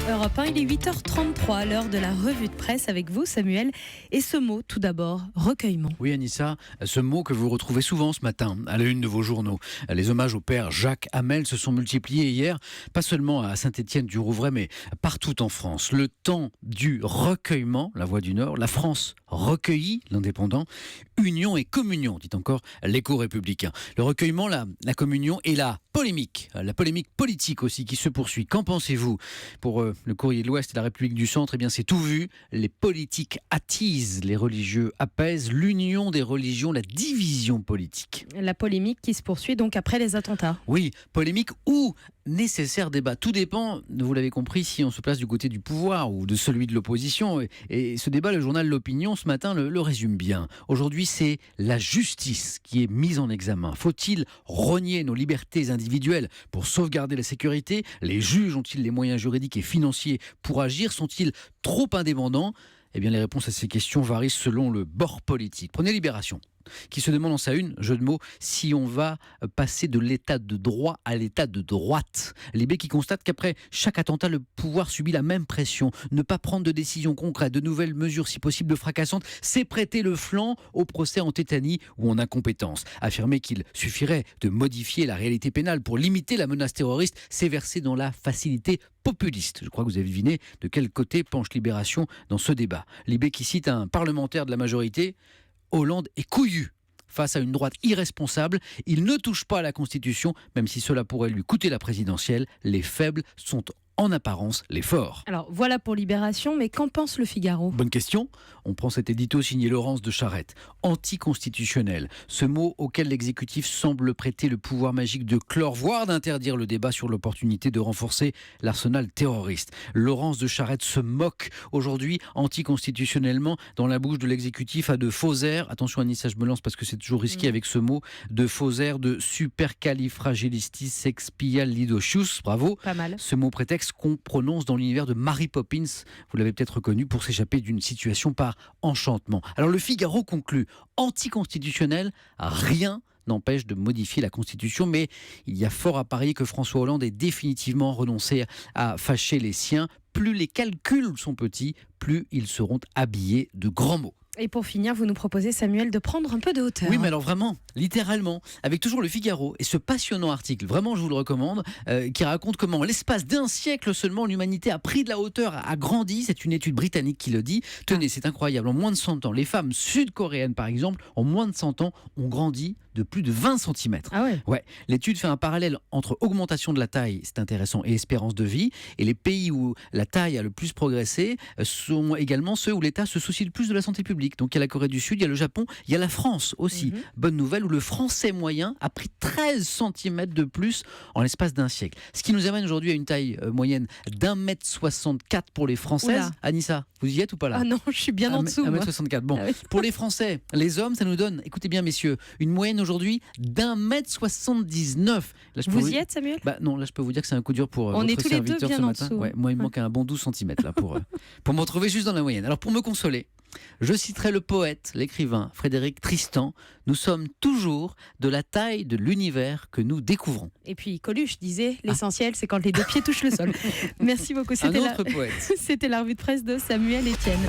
Europe 1, il est 8h33 à l'heure de la revue de presse avec vous Samuel. Et ce mot tout d'abord, recueillement. Oui Anissa, ce mot que vous retrouvez souvent ce matin à la une de vos journaux. Les hommages au père Jacques Hamel se sont multipliés hier, pas seulement à Saint-Étienne-du-Rouvray mais partout en France. Le temps du recueillement, la Voix du Nord, la France recueillit, l'indépendant, union et communion, dit encore l'écho républicain. Le recueillement, la communion et la polémique politique aussi qui se poursuit. Qu'en pensez-vous? Pour le Courrier de l'Ouest et la République du Centre, eh bien c'est tout vu. Les politiques attisent, les religieux apaisent, l'union des religions, la division politique. La polémique qui se poursuit donc après les attentats. Oui, polémique ou nécessaire débat. Tout dépend, vous l'avez compris, si on se place du côté du pouvoir ou de celui de l'opposition. Et ce débat, le journal L'Opinion, ce matin, le résume bien. Aujourd'hui, c'est la justice qui est mise en examen. Faut-il rogner nos libertés individuelles pour sauvegarder la sécurité? Les juges ont-ils les moyens juridiques et financiers pour agir? Sont-ils trop indépendants? Eh bien, les réponses à ces questions varient selon le bord politique. Prenez Libération, qui se demande en sa une, jeu de mots, si on va passer de l'état de droit à l'état de droite. Libé qui constate qu'après chaque attentat, le pouvoir subit la même pression. Ne pas prendre de décisions concrètes, de nouvelles mesures, si possible fracassantes, c'est prêter le flanc au procès en tétanie ou en incompétence. Affirmer qu'il suffirait de modifier la réalité pénale pour limiter la menace terroriste, c'est verser dans la facilité populiste. Je crois que vous avez deviné de quel côté penche Libération dans ce débat. Libé qui cite un parlementaire de la majorité: Hollande est couillu face à une droite irresponsable. Il ne touche pas à la Constitution, même si cela pourrait lui coûter la présidentielle. Les faibles sont en apparence les forts. Alors voilà pour Libération, mais qu'en pense Le Figaro? Bonne question. On prend cet édito signé Laurence de Charette. Anticonstitutionnel. Ce mot auquel l'exécutif semble prêter le pouvoir magique de clore, voire d'interdire le débat sur l'opportunité de renforcer l'arsenal terroriste. Laurence de Charette se moque aujourd'hui anticonstitutionnellement dans la bouche de l'exécutif à de faux airs. Attention Anissa, je me lance parce que c'est toujours risqué avec ce mot. De faux airs de supercalifragilisticexpialidocious. Bravo. Pas mal. Ce mot prétexte qu'on prononce dans l'univers de Mary Poppins. Vous l'avez peut-être reconnu, pour s'échapper d'une situation par enchantement. Alors le Figaro conclut: anticonstitutionnel, rien n'empêche de modifier la Constitution, mais il y a fort à parier que François Hollande ait définitivement renoncé à fâcher les siens. Plus les calculs sont petits, plus ils seront habillés de grands mots. Et pour finir, vous nous proposez, Samuel, de prendre un peu de hauteur. Oui, mais alors vraiment, littéralement, avec toujours le Figaro et ce passionnant article, vraiment je vous le recommande, qui raconte comment l'espace d'un siècle seulement, l'humanité a pris de la hauteur, a grandi. C'est une étude britannique qui le dit. Tenez, c'est incroyable, en moins de 100 ans, les femmes sud-coréennes par exemple, en moins de 100 ans, ont grandi de plus de 20 cm. Ah ouais? Ouais. L'étude fait un parallèle entre augmentation de la taille, c'est intéressant, et espérance de vie. Et les pays où la taille a le plus progressé sont également ceux où l'État se soucie le plus de la santé publique. Donc il y a la Corée du Sud, il y a le Japon, il y a la France aussi. Bonne nouvelle, où le français moyen a pris 13 cm de plus en l'espace d'un siècle. Ce qui nous amène aujourd'hui à une taille moyenne d'1,64 m pour les Françaises. Oula. Anissa, vous y êtes ou pas là? Ah non, je suis bien en dessous. 1,64 m. Bon, Ah oui. pour les Français, les hommes, ça nous donne, écoutez bien messieurs, une moyenne aujourd'hui d'1,79 m. Vous y êtes, Samuel? Bah non, là je peux vous dire que c'est un coup dur pour On votre est tous les deux serviteur bien ce en matin. dessous. Ouais, moi il me manque un bon 12 cm là pour me retrouver juste dans la moyenne. Alors pour me consoler, je citerai le poète, l'écrivain Frédéric Tristan: nous sommes toujours de la taille de l'univers que nous découvrons. Et puis Coluche disait, l'essentiel c'est quand les deux pieds touchent le sol. Merci beaucoup. Un autre poète. C'était la revue de presse de Samuel Etienne.